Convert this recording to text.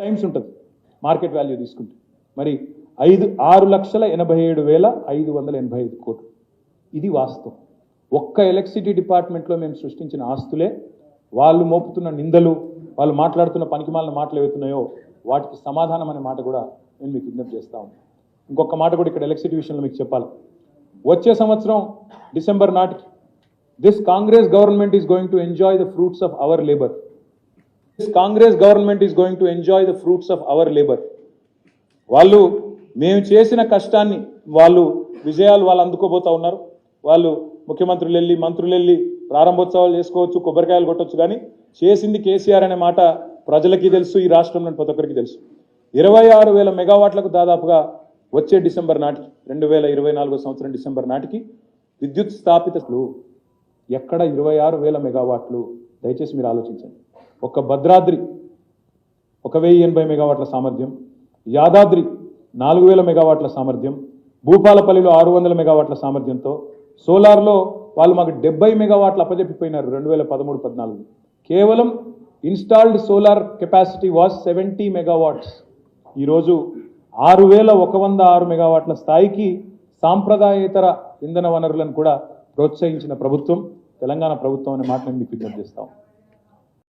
Times ఉంటుంది market value తీసుకుంటే. మరి 6,87,585 కోట్లు. ఇది వాస్తవం. ఒక్క ఎలక్ట్రిసిటీ డిపార్ట్మెంట్లో మేము సృష్టించిన ఆస్తులే వాళ్ళు మోపుతున్న నిందలు, వాళ్ళు మాట్లాడుతున్న పనికిమాలిన మాటలు ఏవైతున్నాయో వాటికి సమాధానం అనే మాట కూడా నేను మీకు విజ్ఞప్తి చేస్తా ఉన్నాను. ఇంకొక మాట కూడా ఇక్కడ ఎలక్ట్రిసిటీ విషయంలో మీకు చెప్పాలి. వచ్చే సంవత్సరం డిసెంబర్ నాటికి this Congress government is going to enjoy the fruits of our labour. This Congress government is going to enjoy the fruits of our labour. వాళ్ళు మేము చేసిన కష్టాన్ని వాళ్ళు విజయాలు వాళ్ళు అందుకోబోతా ఉన్నారు. వాళ్ళు ముఖ్యమంత్రులు వెళ్ళి మంత్రులు వెళ్ళి ప్రారంభోత్సవాలు చేసుకోవచ్చు, కొబ్బరికాయలు కొట్టొచ్చు, కానీ చేసింది కేసీఆర్ అనే మాట ప్రజలకి తెలుసు, ఈ రాష్ట్రంలోని ప్రతి ఒక్కరికి తెలుసు. 26,000 మెగావాట్లకు దాదాపుగా వచ్చే డిసెంబర్ నాటికి 2024 సంవత్సరం డిసెంబర్ నాటికి విద్యుత్ స్థాపితలు ఎక్కడ 26,000 మెగావాట్లు. దయచేసి మీరు ఆలోచించండి. ఒక భద్రాద్రి 1,080 మెగావాట్ల సామర్థ్యం, యాదాద్రి 4,000 మెగావాట్ల సామర్థ్యం, భూపాలపల్లిలో 600 మెగావాట్ల సామర్థ్యంతో సోలార్లో వాళ్ళు మాకు 70 మెగావాట్లు అప్పజెప్పిపోయినారు 2013-14. కేవలం installed solar capacity was 70 megawatts. ఈరోజు 6,106 మెగావాట్ల స్థాయికి సాంప్రదాయేతర ఇంధన వనరులను కూడా ప్రోత్సహించిన ప్రభుత్వం తెలంగాణ ప్రభుత్వం అనే మాట నేను మీకు విజ్ఞప్తి చేస్తాం.